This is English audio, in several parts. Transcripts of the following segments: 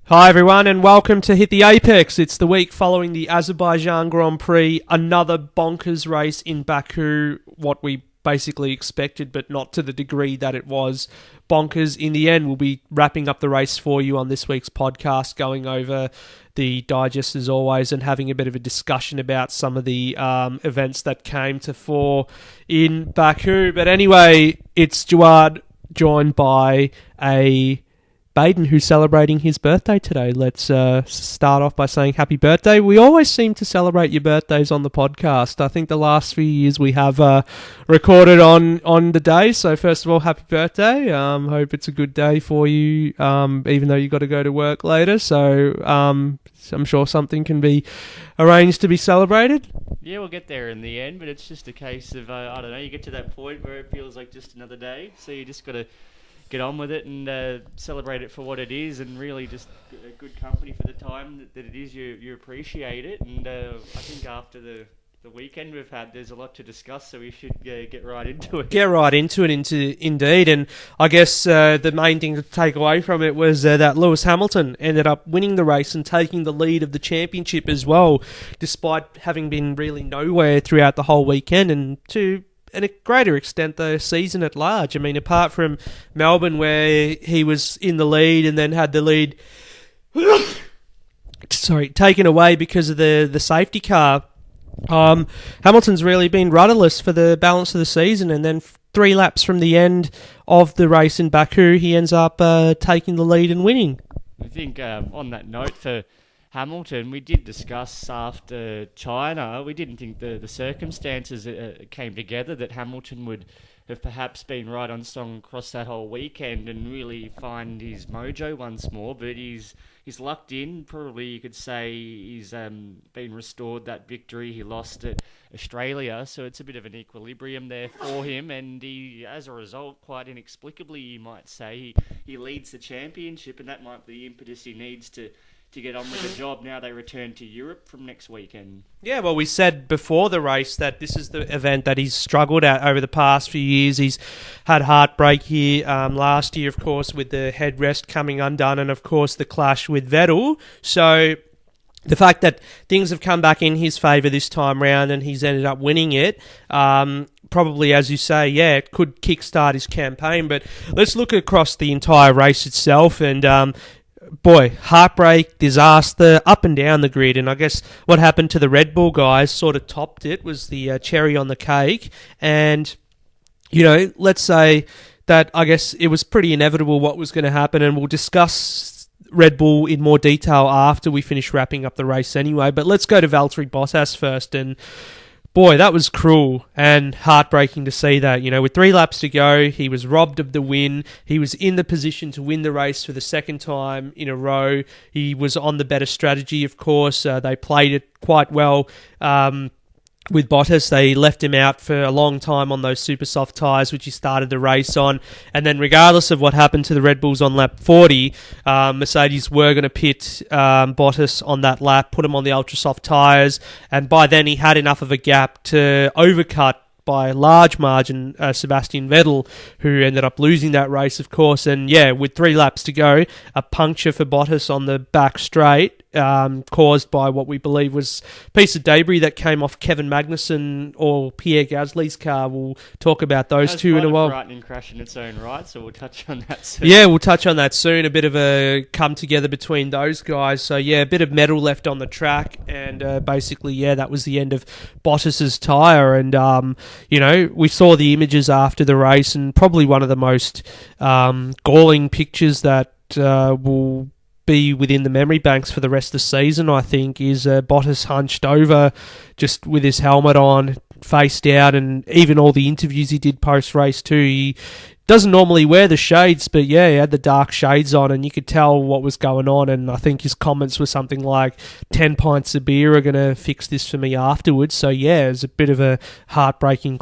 Hi everyone and welcome to Hit the Apex. It's the week following the Azerbaijan Grand Prix, another bonkers race in Baku, what we basically expected but not to the degree that it was bonkers. In the end, we'll be wrapping up the race for you on this week's podcast, going over the digest as always and having a bit of a discussion about some of the events that came to fore in Baku. But anyway, it's Jawad joined by a Baden, who's celebrating his birthday today. Let's start off by saying happy birthday. We always seem to celebrate your birthdays on the podcast. I think the last few years we have recorded on the day. So first of all, happy birthday. Hope it's a good day for you, even though you got to go to work later. So I'm sure something can be arranged to be celebrated. Yeah, we'll get there in the end, but it's just a case of, I don't know, you get to that point where it feels like just another day. So you just got to get on with it and celebrate it for what it is, and really just a good company for the time that it is. You appreciate it, and I think after the weekend we've had, there's a lot to discuss, so we should get right into it. Get right into it, indeed. And I guess the main thing to take away from it was that Lewis Hamilton ended up winning the race and taking the lead of the championship as well, despite having been really nowhere throughout the whole weekend, and to a greater extent the season at large. I mean, apart from Melbourne, where he was in the lead and then had the lead taken away because of the safety car, Hamilton's really been rudderless for the balance of the season, and then 3 laps from the end of the race in Baku, he ends up taking the lead and winning. I think on that note for Hamilton, we did discuss after China, we didn't think the circumstances came together that Hamilton would have perhaps been right on song across that whole weekend and really find his mojo once more, but he's lucked in. Probably you could say he's been restored that victory he lost at Australia, so it's a bit of an equilibrium there for him, and he, as a result, quite inexplicably you might say, he leads the championship, and that might be the impetus he needs to get on with the job. Now they return to Europe from next weekend. Yeah, well, we said before the race that this is the event that he's struggled at over the past few years. He's had heartbreak here last year, of course, with the headrest coming undone, and of course the clash with Vettel. So the fact that things have come back in his favour this time round and he's ended up winning it, probably, as you say, yeah, it could kickstart his campaign. But let's look across the entire race itself, and boy, heartbreak, disaster, up and down the grid. And I guess what happened to the Red Bull guys sort of topped it, was the cherry on the cake. And, you know, let's say that I guess it was pretty inevitable what was going to happen, and we'll discuss Red Bull in more detail after we finish wrapping up the race anyway. But let's go to Valtteri Bottas first. And boy, that was cruel and heartbreaking to see that. You know, with 3 laps to go, he was robbed of the win. He was in the position to win the race for the second time in a row. He was on the better strategy, of course. They played it quite well. With Bottas, they left him out for a long time on those super soft tyres, which he started the race on. And then regardless of what happened to the Red Bulls on lap 40, Mercedes were going to pit Bottas on that lap, put him on the ultra soft tyres, and by then he had enough of a gap to overcut by a large margin Sebastian Vettel, who ended up losing that race, of course. And yeah, with 3 laps to go, a puncture for Bottas on the back straight, caused by what we believe was a piece of debris that came off Kevin Magnussen or Pierre Gasly's car. We'll talk about those two in a while. That's a frightening crash in its own right, so we'll touch on that soon. Yeah, we'll touch on that soon. A bit of a come together between those guys. So yeah, a bit of metal left on the track, and basically, yeah, that was the end of Bottas's tyre. And you know, we saw the images after the race, and probably one of the most galling pictures that will be within the memory banks for the rest of the season, I think, is Bottas hunched over, just with his helmet on, face down, and even all the interviews he did post-race too. He doesn't normally wear the shades, but yeah, he had the dark shades on, and you could tell what was going on. And I think his comments were something like, 10 pints of beer are going to fix this for me afterwards. So yeah, it's a bit of a heartbreaking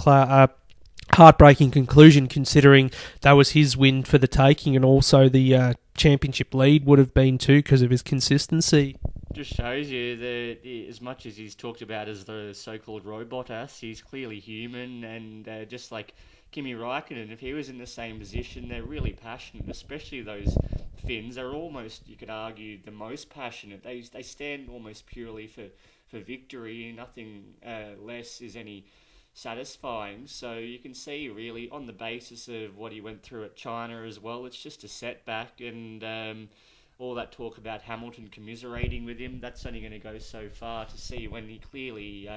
conclusion, considering that was his win for the taking, and also the championship lead would have been too, because of his consistency. Just shows you that as much as he's talked about as the so-called robot ass, he's clearly human, and just like Kimi Räikkönen, if he was in the same position, they're really passionate, especially those Finns. They're almost, you could argue, the most passionate. They stand almost purely for victory. Nothing less is any satisfying. So you can see, really, on the basis of what he went through at China as well, it's just a setback. And all that talk about Hamilton commiserating with him, that's only going to go so far to see when he clearly...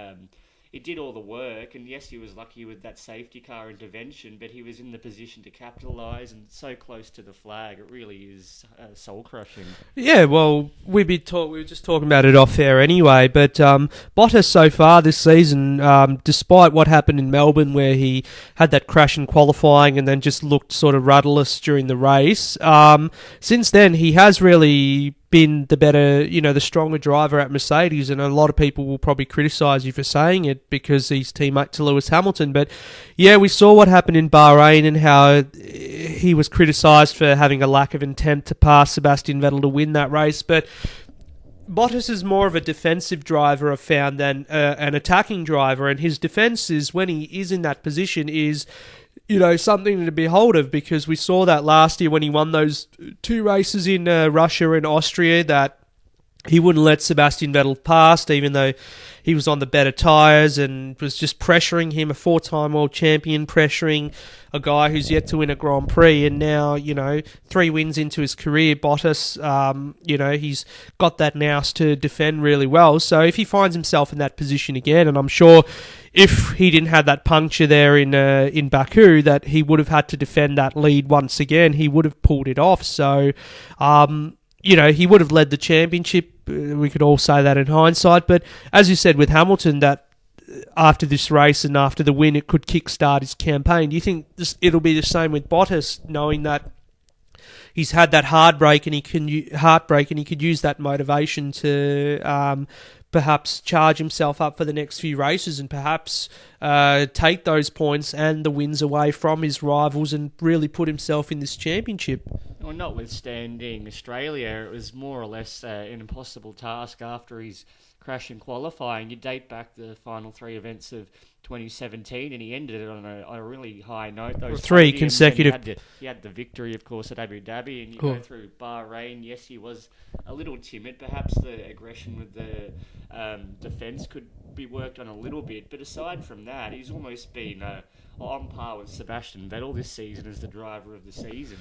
he did all the work, and yes, he was lucky with that safety car intervention, but he was in the position to capitalise and so close to the flag. It really is soul-crushing. Yeah, well, we were just talking about it off air anyway, but Bottas so far this season, despite what happened in Melbourne where he had that crash in qualifying and then just looked sort of rudderless during the race, since then he has really been the better, the stronger driver at Mercedes, and a lot of people will probably criticise you for saying it because he's teammate to Lewis Hamilton. But yeah, we saw what happened in Bahrain and how he was criticised for having a lack of intent to pass Sebastian Vettel to win that race. But Bottas is more of a defensive driver, I've found, than an attacking driver, and his defence is, when he is in that position, is something to behold of, because we saw that last year when he won those two races in Russia and Austria, that he wouldn't let Sebastian Vettel past, even though he was on the better tyres, and was just pressuring him, a four-time world champion, pressuring a guy who's yet to win a Grand Prix. And now, 3 wins into his career, Bottas, he's got that nous to defend really well. So if he finds himself in that position again, and I'm sure if he didn't have that puncture there in Baku, that he would have had to defend that lead once again, he would have pulled it off. So, he would have led the championship. We could all say that in hindsight. But as you said with Hamilton, that after this race and after the win, it could kickstart his campaign. Do you think it'll be the same with Bottas, knowing that he's had that heartbreak and he can use that motivation to perhaps charge himself up for the next few races and perhaps take those points and the wins away from his rivals and really put himself in this championship? Well, notwithstanding Australia, it was more or less an impossible task after his crash in qualifying. You date back the final 3 events of 2017, and he ended it on a really high note. Those 3 consecutive. He had the victory, of course, at Abu Dhabi, and you go through Bahrain. Yes, he was a little timid. Perhaps the aggression with the defence could be worked on a little bit, but aside from that, he's almost been on par with Sebastian Vettel this season as the driver of the season.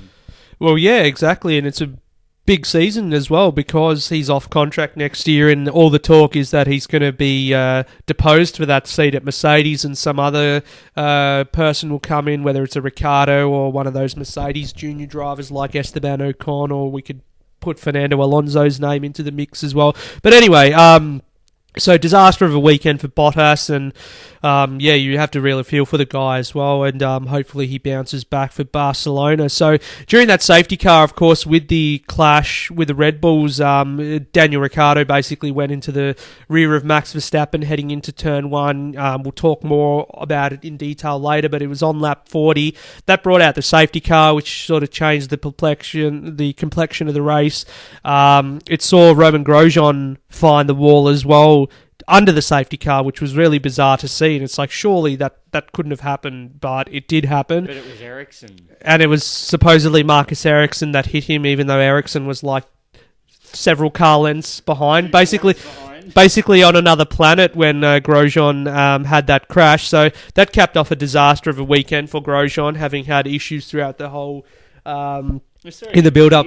Well, yeah, exactly, and it's a big season as well because he's off contract next year, and all the talk is that he's going to be deposed for that seat at Mercedes, and some other person will come in, whether it's a Ricciardo or one of those Mercedes junior drivers like Esteban Ocon, or we could put Fernando Alonso's name into the mix as well. But anyway, so disaster of a weekend for Bottas, and you have to really feel for the guy as well, and hopefully he bounces back for Barcelona. So during that safety car, of course, with the clash with the Red Bulls, Daniel Ricciardo basically went into the rear of Max Verstappen heading into turn 1. We'll talk more about it in detail later, but it was on lap 40. That brought out the safety car, which sort of changed the complexion of the race. It saw Romain Grosjean find the wall as well under the safety car, which was really bizarre to see, and it's like, surely that couldn't have happened, but it did happen. But it was Ericsson. And it was supposedly Marcus Ericsson that hit him, even though Ericsson was like several car lengths behind, basically on another planet when Grosjean had that crash. So that capped off a disaster of a weekend for Grosjean, having had issues throughout the whole in the build-up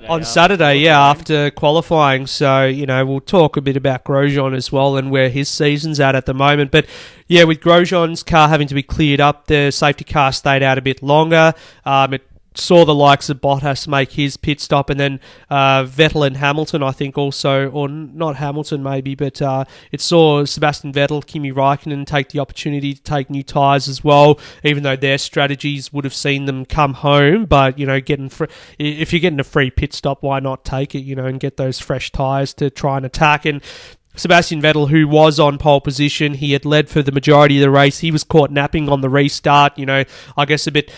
on Saturday, after qualifying. So, we'll talk a bit about Grosjean as well and where his season's at the moment. But yeah, with Grosjean's car having to be cleared up, the safety car stayed out a bit longer. It saw the likes of Bottas make his pit stop, and then Vettel and Hamilton, I think also, or not Hamilton maybe, but it saw Sebastian Vettel, Kimi Räikkönen take the opportunity to take new tyres as well, even though their strategies would have seen them come home. But, if you're getting a free pit stop, why not take it, and get those fresh tyres to try and attack. And Sebastian Vettel, who was on pole position, he had led for the majority of the race. He was caught napping on the restart, I guess a bit...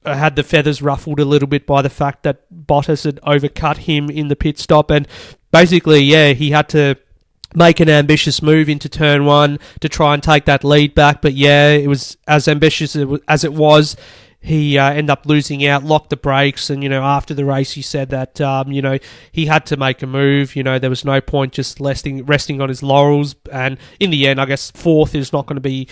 had the feathers ruffled a little bit by the fact that Bottas had overcut him in the pit stop, and basically, he had to make an ambitious move into turn one to try and take that lead back. But yeah, it was as ambitious as it was. He ended up losing out, locked the brakes, and, after the race he said that, he had to make a move. There was no point just resting on his laurels. And in the end, I guess fourth is not going to be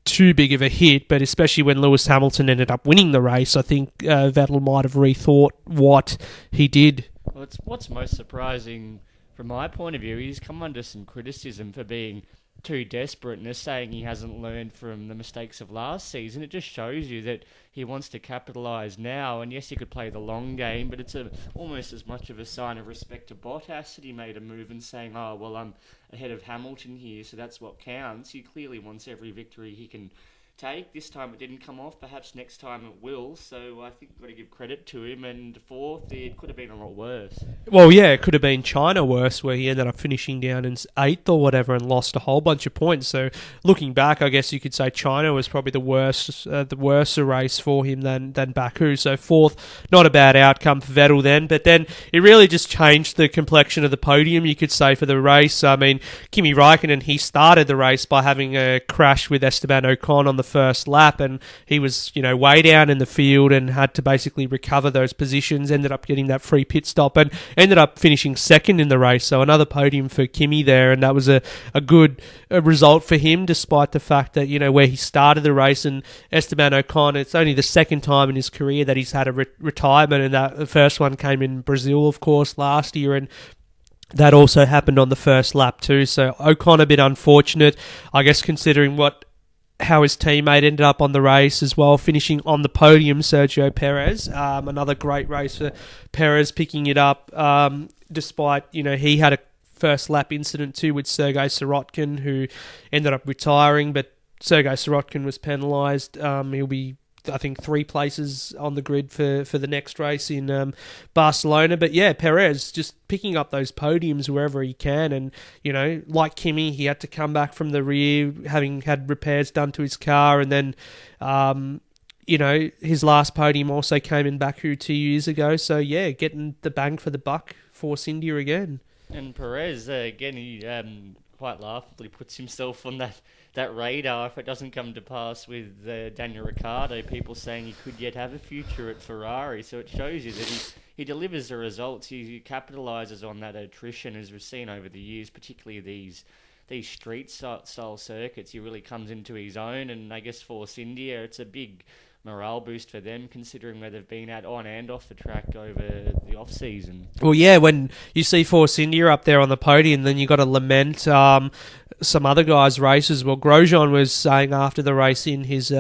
too big of a hit, but especially when Lewis Hamilton ended up winning the race, I think Vettel might have rethought what he did. Well, what's most surprising from my point of view, he's come under some criticism for being too desperate and is saying he hasn't learned from the mistakes of last season. It just shows you that he wants to capitalise now, and yes, he could play the long game, but it's almost as much of a sign of respect to Bottas that he made a move and saying, oh, well, I'm ahead of Hamilton here, so that's what counts. He clearly wants every victory he can take. This time it didn't come off. Perhaps next time it will. So I think we've got to give credit to him. And fourth, it could have been a lot worse. Well, yeah, it could have been China worse, where he ended up finishing down in eighth or whatever and lost a whole bunch of points. So looking back, I guess you could say China was probably the worse race for him than Baku. So fourth, not a bad outcome for Vettel then. But then it really just changed the complexion of the podium, you could say, for the race. I mean, Kimi Raikkonen, he started the race by having a crash with Esteban Ocon on the first lap, and he was way down in the field and had to basically recover those positions, ended up getting that free pit stop and ended up finishing second in the race. So another podium for Kimi there, and that was a good result for him, despite the fact that where he started the race. And Esteban Ocon, it's only the second time in his career that he's had a retirement, and that the first one came in Brazil, of course, last year, and that also happened on the first lap too. So Ocon a bit unfortunate, I guess, considering how his teammate ended up on the race as well, finishing on the podium, Sergio Perez. Another great race for Perez, picking it up, despite, he had a first lap incident too with Sergei Sirotkin, who ended up retiring, but Sergei Sirotkin was penalised. He'll be, I think, 3 places on the grid for the next race in Barcelona. But yeah, Perez just picking up those podiums wherever he can. And, like Kimi, he had to come back from the rear, having had repairs done to his car. And then, his last podium also came in Baku 2 years ago. So yeah, getting the bang for the buck, Force India again. And Perez, again, he quite laughably puts himself on that radar if it doesn't come to pass with Daniel Ricciardo, people saying he could yet have a future at Ferrari. So it shows you that he delivers the results. He capitalises on that attrition, as we've seen over the years, particularly these street style circuits. He really comes into his own, and I guess Force India, it's a big morale boost for them, considering where they've been at on and off the track over the off season. Well, yeah, when you see Force India up there on the podium, then you got to lament some other guys' races. Well, Grosjean was saying after the race in his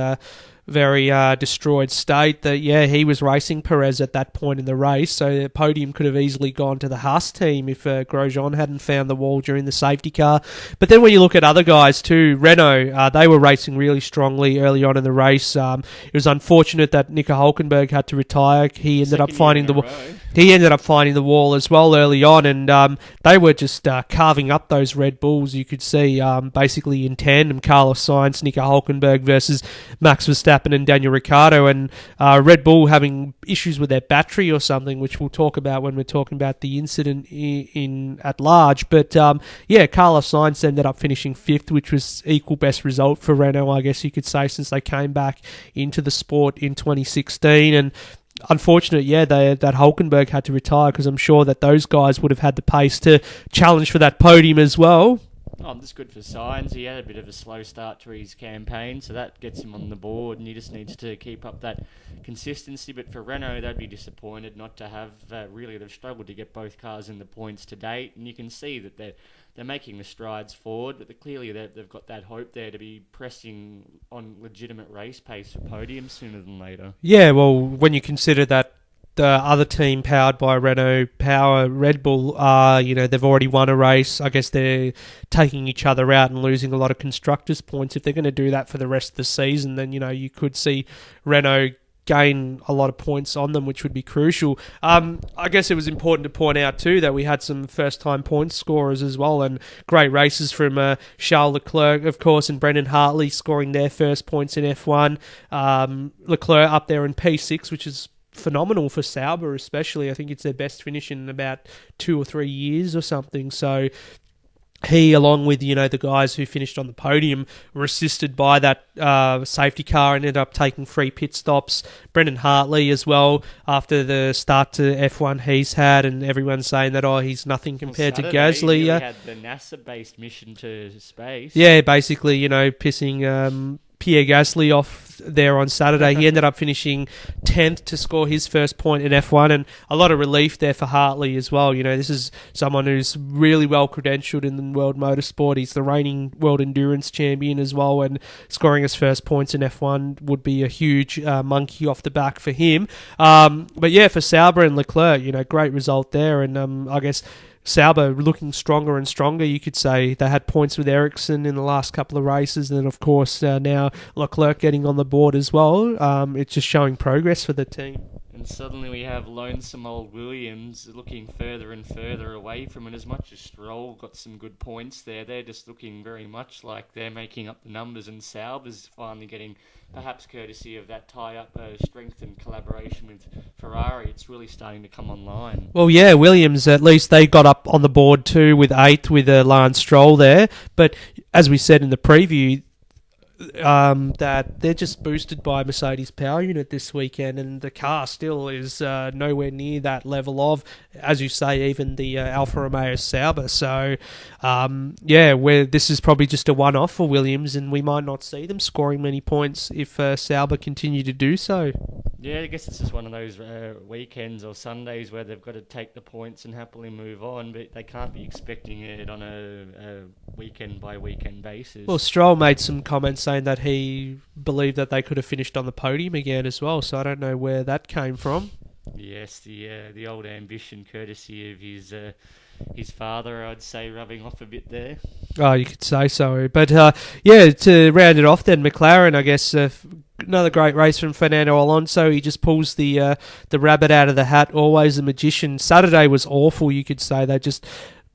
very destroyed state that, yeah, he was racing Perez at that point in the race, so the podium could have easily gone to the Haas team if Grosjean hadn't found the wall during the safety car. But then when you look at other guys too, Renault, they were racing really strongly early on in the race. It was unfortunate that Nico Hülkenberg had to retire. He ended up finding the wall as well early on, and they were just carving up those Red Bulls. You could see basically in tandem, Carlos Sainz, Nico Hülkenberg versus Max Verstappen and Daniel Ricciardo, and Red Bull having issues with their battery or something, which we'll talk about when we're talking about the incident in at large. But yeah, Carlos Sainz ended up finishing 5th, which was equal best result for Renault, I guess you could say, since they came back into the sport in 2016. And unfortunate, yeah, that Hülkenberg had to retire, because I'm sure that those guys would have had the pace to challenge for that podium as well. Oh, that's good for Sainz. He had a bit of a slow start to his campaign, so that gets him on the board, and he just needs to keep up that consistency. But for Renault, they'd be disappointed not to have, really, they've struggled to get both cars in the points to date, and you can see that they're making the strides forward, but clearly they've got that hope there to be pressing on legitimate race pace for podiums sooner than later. Yeah, well, when you consider that the other team powered by Renault Power, Red Bull, they've already won a race. I guess they're taking each other out and losing a lot of constructors' points. If they're going to do that for the rest of the season, then, you could see Renault gain a lot of points on them, which would be crucial. I guess it was important to point out too that we had some first-time point scorers as well, and great races from Charles Leclerc, of course, and Brendan Hartley scoring their first points in F1. Leclerc up there in P6, which is phenomenal for Sauber, especially. I think it's their best finish in about 2 or 3 years or something. So he, along with the guys who finished on the podium, were assisted by that safety car and ended up taking 3 pit stops. Brendan Hartley as well, after the start to F1 he's had, and everyone's saying that he's nothing compared to Gasly. He had the NASA-based mission to space. Yeah, basically, pissing Pierre Gasly off there on Saturday. He ended up finishing 10th to score his first point in F1, and a lot of relief there for Hartley as well. This is someone who's really well credentialed in the world motorsport. He's the reigning world endurance champion as well, and scoring his first points in F1 would be a huge monkey off the back for him. But yeah, for Sauber and Leclerc, great result there, and I guess Sauber looking stronger and stronger, you could say. They had points with Ericsson in the last couple of races, and then of course now Leclerc getting on the board as well. It's just showing progress for the team. And suddenly we have lonesome old Williams looking further and further away from it. As much as Stroll got some good points there, they're just looking very much like they're making up the numbers, and Sauber's finally getting, perhaps courtesy of that tie-up strength and collaboration with Ferrari, it's really starting to come online. Well, yeah, Williams, at least they got up on the board too with 8th with Lance Stroll there. But as we said in the preview, that they're just boosted by Mercedes power unit this weekend, and the car still is nowhere near that level of, as you say, even the Alfa Romeo Sauber. So this is probably just a one-off for Williams, and we might not see them scoring many points if Sauber continue to do so. Yeah, I guess it's just one of those weekends or Sundays where they've got to take the points and happily move on, but they can't be expecting it on a weekend-by-weekend basis. Well, Stroll made some comments saying that he believed that they could have finished on the podium again as well, so I don't know where that came from. Yes, the old ambition, courtesy of his father, I'd say, rubbing off a bit there. Oh, you could say so. But to round it off then, McLaren, I guess, another great race from Fernando Alonso. He just pulls the rabbit out of the hat, always a magician. Saturday was awful, you could say. They just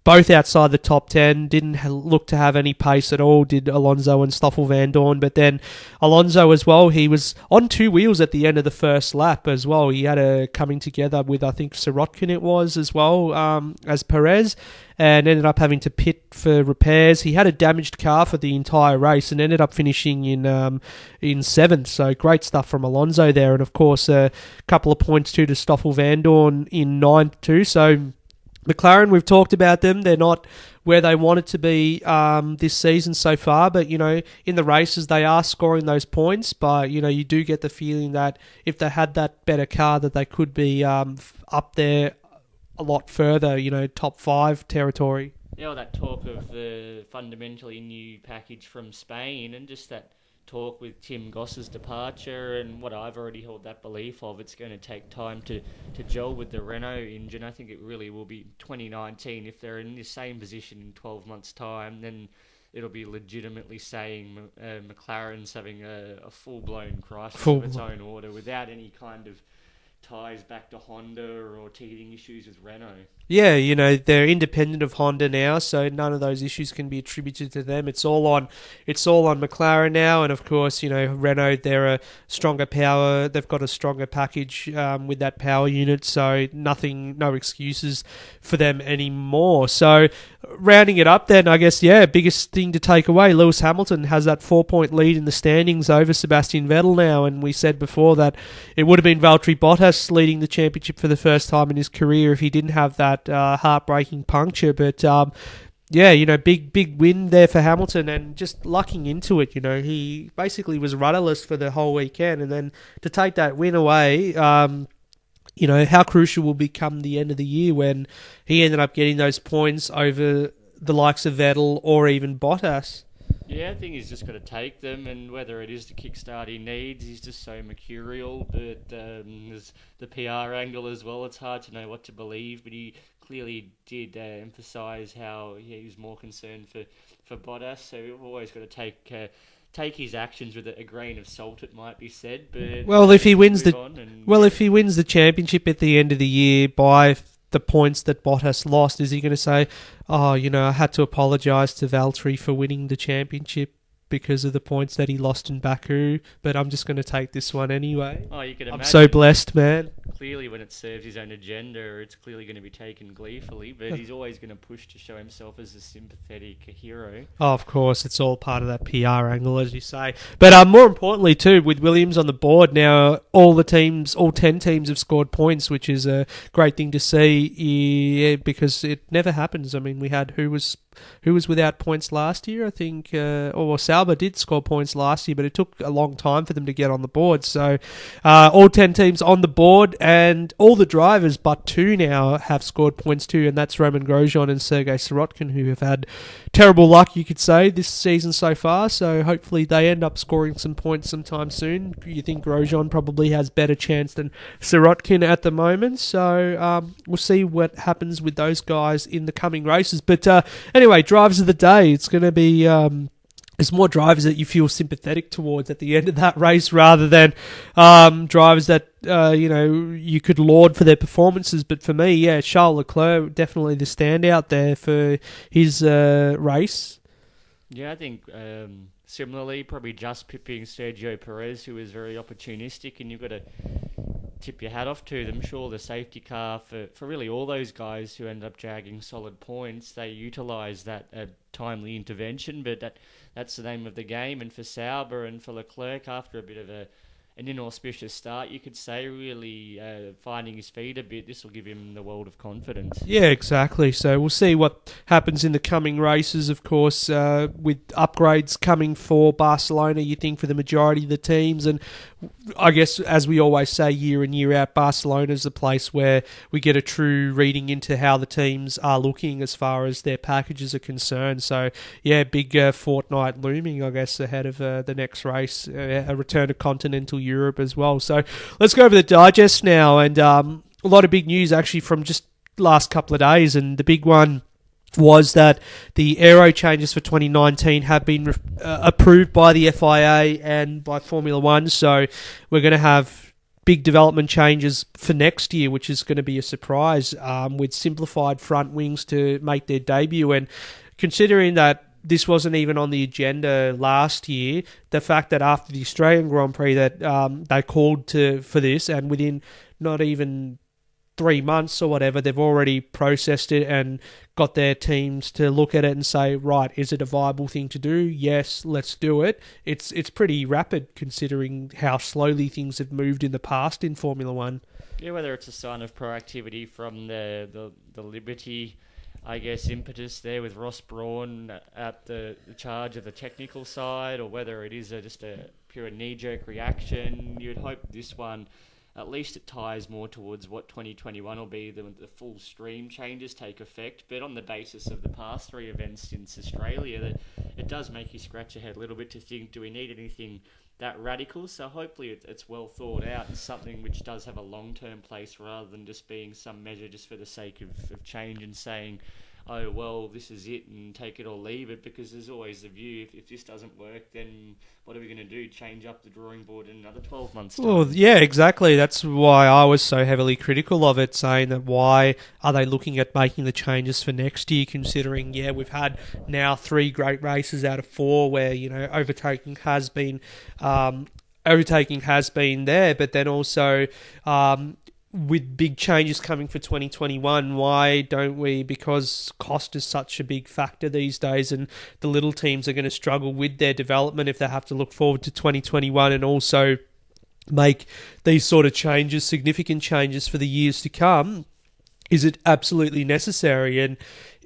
both outside the top 10, didn't look to have any pace at all, did Alonso and Stoffel Van Dorn. But then Alonso as well, he was on 2 wheels at the end of the first lap as well. He had a coming together with, I think, Sirotkin it was as well, as Perez, and ended up having to pit for repairs. He had a damaged car for the entire race and ended up finishing in 7th. So great stuff from Alonso there. And of course, a couple of points too to Stoffel Van Dorn in 9th too. So McLaren, we've talked about them. They're not where they wanted to be this season so far, but, in the races they are scoring those points. But, you do get the feeling that if they had that better car, that they could be up there a lot further, top 5 territory. Yeah, well, that talk of the fundamentally new package from Spain, and just that talk with Tim Goss's departure, and what I've already held that belief of, it's going to take time to gel with the Renault engine. I think it really will be 2019. If they're in the same position in 12 months' time, then it'll be legitimately saying McLaren's having a full-blown crisis of its own order, without any kind of ties back to Honda or teething issues with Renault. Yeah, they're independent of Honda now, so none of those issues can be attributed to them. It's all on McLaren now, and of course, Renault, they're a stronger power. They've got a stronger package with that power unit, so no excuses for them anymore. So, rounding it up then, I guess, biggest thing to take away, Lewis Hamilton has that 4-point lead in the standings over Sebastian Vettel now, and we said before that it would have been Valtteri Bottas leading the championship for the first time in his career if he didn't have that heartbreaking puncture. But big win there for Hamilton, and just lucking into it. He basically was rudderless for the whole weekend, and then to take that win away, how crucial will become the end of the year when he ended up getting those points over the likes of Vettel or even Bottas. Yeah, I think he's just got to take them, and whether it is the kickstart he needs, he's just so mercurial. But there's the PR angle as well. It's hard to know what to believe, but he clearly did emphasise how he was more concerned for Bottas. So we've always got to take his actions with a grain of salt, it might be said. But if he wins the championship at the end of the year by the points that Bottas lost, is he going to say, I had to apologise to Valtteri for winning the championship? because of the points that he lost in Baku, but I'm just going to take this one anyway. Oh, you can imagine. I'm so blessed, man. Clearly, when it serves his own agenda, it's clearly going to be taken gleefully, but he's always going to push to show himself as a sympathetic hero. Oh, of course, it's all part of that PR angle, as you say. But more importantly, too, with Williams on the board now, all 10 teams have scored points, which is a great thing to see, because it never happens. I mean, we had who was without points last year, I think, or Sauber did score points last year, but it took a long time for them to get on the board. So all 10 teams on the board, and all the drivers but 2 now have scored points too, and that's Roman Grosjean and Sergei Sirotkin, who have had terrible luck, you could say, this season so far. So hopefully they end up scoring some points sometime soon. You think Grosjean probably has better chance than Sirotkin at the moment. So we'll see what happens with those guys in the coming races. But anyway, drivers of the day, it's going to be... there's more drivers that you feel sympathetic towards at the end of that race rather than drivers that you could laud for their performances. But for me, yeah, Charles Leclerc definitely the standout there for his race. Yeah, I think similarly, probably just pipping Sergio Perez, who is very opportunistic, and you've got to tip your hat off to them. Sure, the safety car for really all those guys who end up jagging solid points, they utilise that timely intervention, but that's the name of the game. And for Sauber and for Leclerc, after a bit of an inauspicious start, you could say, really finding his feet a bit, this will give him the world of confidence. Yeah, exactly. So we'll see what happens in the coming races, of course, with upgrades coming for Barcelona, you think, for the majority of the teams. And I guess, as we always say year in, year out, Barcelona is the place where we get a true reading into how the teams are looking as far as their packages are concerned. So, yeah, big fortnight looming, I guess, ahead of the next race, a return to continental Europe as well. So let's go over the digest now. And a lot of big news, actually, from just last couple of days. And the big one was that the aero changes for 2019 have been approved by the FIA and by Formula One. So we're going to have big development changes for next year, which is going to be a surprise, with simplified front wings to make their debut. And considering that this wasn't even on the agenda last year, the fact that after the Australian Grand Prix that they called for this, and within not even 3 months or whatever, they've already processed it and got their teams to look at it and say, right, is it a viable thing to do? Yes, let's do it. It's pretty rapid considering how slowly things have moved in the past in Formula One. Yeah, whether it's a sign of proactivity from the Liberty, I guess, impetus there with Ross Brawn at the charge of the technical side, or whether it is just a pure knee-jerk reaction, you'd hope this one, at least it ties more towards what 2021 will be, the full stream changes take effect. But on the basis of the past 3 events since Australia, it does make you scratch your head a little bit to think, do we need anything that radical? So hopefully it's well thought out and something which does have a long-term place rather than just being some measure just for the sake of change and saying, oh, well, this is it and take it or leave it, because there's always the view, if this doesn't work, then what are we going to do? Change up the drawing board in another 12 months' time? Well, yeah, exactly. That's why I was so heavily critical of it, saying that why are they looking at making the changes for next year, considering, yeah, we've had now 3 great races out of 4 where, overtaking has been there, but then also with big changes coming for 2021, why don't we, because cost is such a big factor these days and the little teams are going to struggle with their development if they have to look forward to 2021 and also make these sort of changes, significant changes for the years to come, is it absolutely necessary? And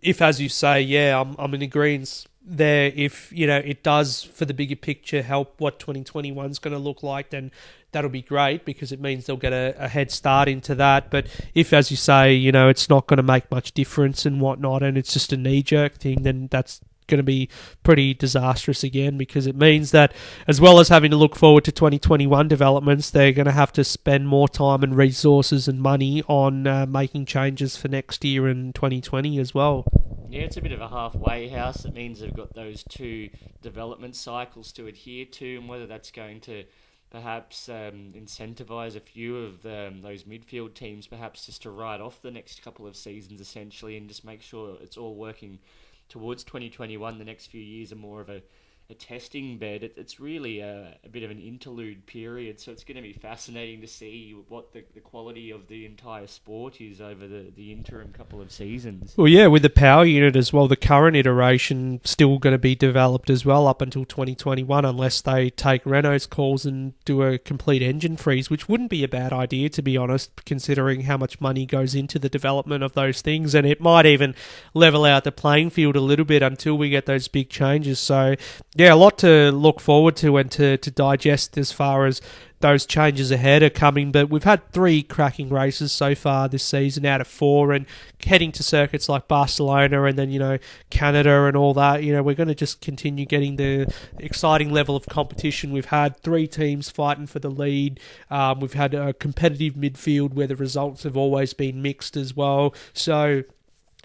if, as you say, yeah, I'm in agreement there, if it does for the bigger picture help what 2021 is going to look like, then that'll be great because it means they'll get a head start into that. But if, as you say, it's not going to make much difference and whatnot, and it's just a knee-jerk thing, then that's going to be pretty disastrous again, because it means that as well as having to look forward to 2021 developments, they're going to have to spend more time and resources and money on making changes for next year and 2020 as well. Yeah, it's a bit of a halfway house. It means they've got those 2 development cycles to adhere to, and whether that's going to perhaps incentivise a few of those midfield teams perhaps just to write off the next couple of seasons essentially and just make sure it's all working towards 2021. The next few years are more of a a testing bed. It's really a bit of an interlude period, so it's going to be fascinating to see what the quality of the entire sport is over the interim couple of seasons. Well, yeah, with the power unit as well, the current iteration still going to be developed as well up until 2021, unless they take Renault's calls and do a complete engine freeze, which wouldn't be a bad idea, to be honest, considering how much money goes into the development of those things, and it might even level out the playing field a little bit until we get those big changes. So, yeah, a lot to look forward to and to digest as far as those changes ahead are coming. But we've had 3 cracking races so far this season out of 4, and heading to circuits like Barcelona and then, Canada and all that. We're going to just continue getting the exciting level of competition. We've had 3 teams fighting for the lead. We've had a competitive midfield where the results have always been mixed as well. So,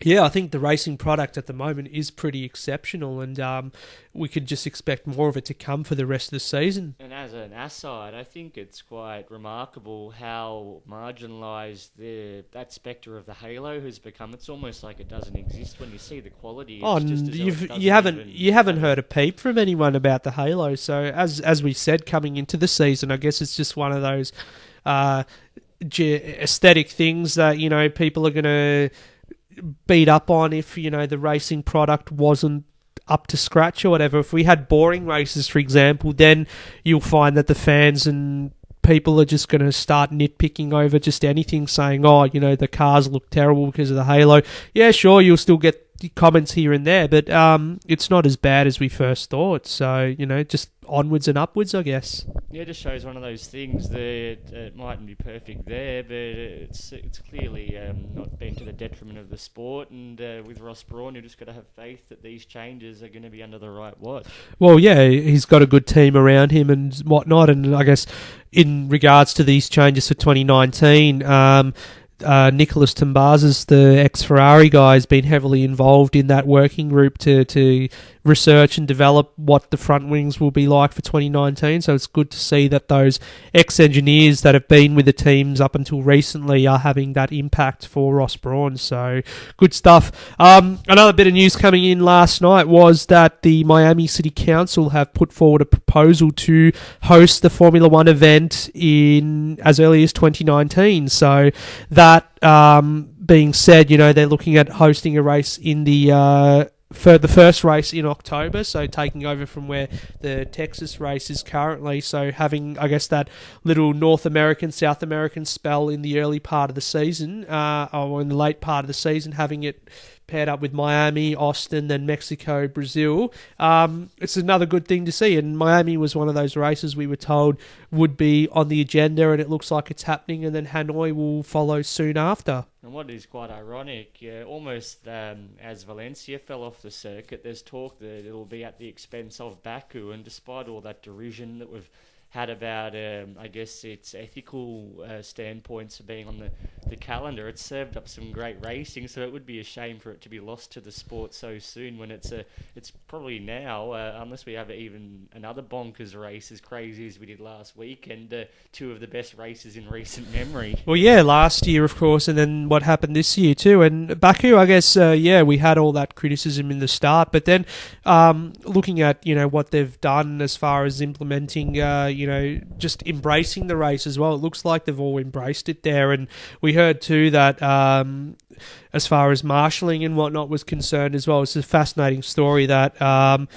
yeah, I think the racing product at the moment is pretty exceptional, and we could just expect more of it to come for the rest of the season. And as an aside, I think it's quite remarkable how marginalised that spectre of the halo has become. It's almost like it doesn't exist when you see the quality. You haven't heard a peep from anyone about the halo. So as we said, coming into the season, I guess it's just one of those aesthetic things that people are going to beat up on if the racing product wasn't up to scratch or whatever. If we had boring races, for example, then you'll find that the fans and people are just going to start nitpicking over just anything, saying, the cars look terrible because of the halo. Yeah, sure, you'll still get comments here and there, but it's not as bad as we first thought. So, just onwards and upwards, I guess. Yeah, it just shows one of those things that it mightn't be perfect there, but it's clearly not been to the detriment of the sport. And with Ross Brawn, you just got to have faith that these changes are going to be under the right watch. Well, yeah, he's got a good team around him and whatnot. And I guess in regards to these changes for 2019, Nicholas Tumbazas, the ex-Ferrari guy, has been heavily involved in that working group to research and develop what the front wings will be like for 2019. So it's good to see that those ex-engineers that have been with the teams up until recently are having that impact for Ross Brawn. So good stuff. Another bit of news coming in last night was that the Miami City Council have put forward a proposal to host the Formula One event in as early as 2019. So that being said, they're looking at hosting a race in for the first race in October, so taking over from where the Texas race is currently. So having, I guess, that little North American, South American spell in the early part of the season, or in the late part of the season, having it paired up with Miami, Austin, then Mexico, Brazil. It's another good thing to see, and Miami was one of those races we were told would be on the agenda, and it looks like it's happening, and then Hanoi will follow soon after. And what is quite ironic, almost as Valencia fell off the circuit, there's talk that it'll be at the expense of Baku, and despite all that derision that we've had about, I guess, its ethical standpoints of being on the calendar, it's served up some great racing, so it would be a shame for it to be lost to the sport so soon when it's probably now, unless we have even another bonkers race as crazy as we did last week, and 2 of the best races in recent memory. Well, yeah, last year, of course, and then what happened this year too. And Baku, I guess, we had all that criticism in the start, but then looking at, what they've done as far as implementing, just embracing the race as well. It looks like they've all embraced it there. And we heard too that as far as marshalling and whatnot was concerned as well, it's a fascinating story that... Our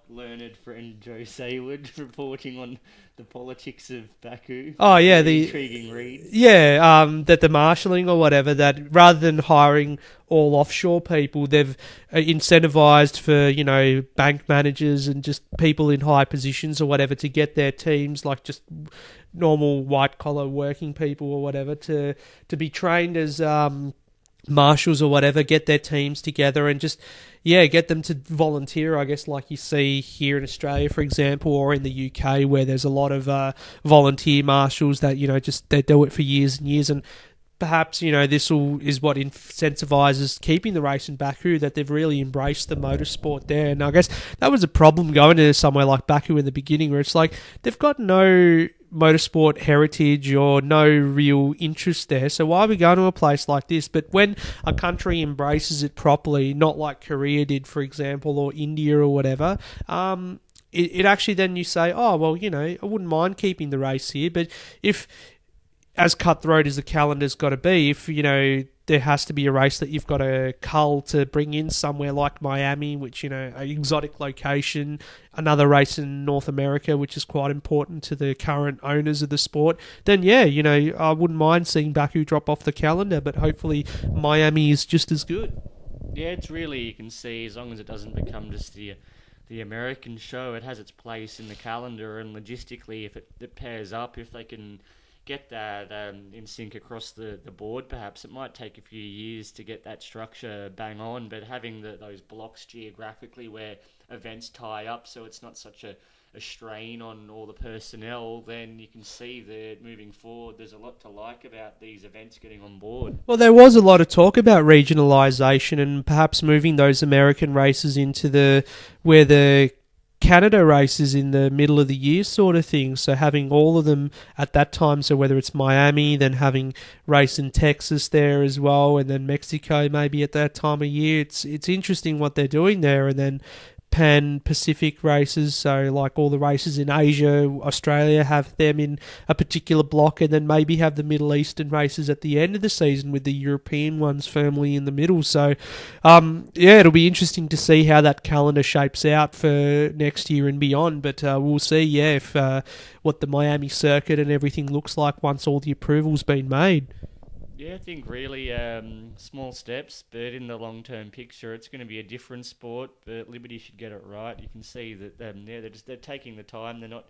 learned friend Joe Sayward reporting on the politics of Baku. Oh, yeah. The intriguing read. Yeah, that the marshalling or whatever, that rather than hiring all offshore people, they've incentivized for, bank managers and just people in high positions or whatever to get their teams, like just normal white-collar working people or whatever, to be trained as marshals or whatever, get their teams together and just... yeah, get them to volunteer, I guess, like you see here in Australia, for example, or in the UK, where there's a lot of volunteer marshals that, just they do it for years and years. And perhaps, this is what incentivizes keeping the race in Baku, that they've really embraced the motorsport there. And I guess that was a problem going to somewhere like Baku in the beginning, where it's like they've got no motorsport heritage or no real interest there, so why are we going to a place like this? But when a country embraces it properly, not like Korea did, for example, or India or whatever, it actually then you say, oh, well, I wouldn't mind keeping the race here. But if, as cutthroat as the calendar's got to be, if, there has to be a race that you've got to cull to bring in somewhere like Miami, which, an exotic location, another race in North America, which is quite important to the current owners of the sport, then I wouldn't mind seeing Baku drop off the calendar, but hopefully Miami is just as good. Yeah, it's really, you can see, as long as it doesn't become just the American show, it has its place in the calendar, and logistically, if it pairs up, if they can get that in sync across the board, perhaps it might take a few years to get that structure bang on, but having those blocks geographically where events tie up, so it's not such a strain on all the personnel, then you can see that moving forward there's a lot to like about these events getting on board. Well, there was a lot of talk about regionalisation and perhaps moving those American races into where the Canada races in the middle of the year sort of thing, so having all of them at that time, so whether it's Miami, then having race in Texas there as well, and then Mexico maybe at that time of year. It's interesting what they're doing there, and then Pan-Pacific races, so like all the races in Asia, Australia, have them in a particular block, and then maybe have the Middle Eastern races at the end of the season with the European ones firmly in the middle. So it'll be interesting to see how that calendar shapes out for next year and beyond, but we'll see if what the Miami circuit and everything looks like once all the approval's been made. Yeah, I think really small steps, but in the long-term picture, it's going to be a different sport. But Liberty should get it right. You can see that they're taking the time. They're not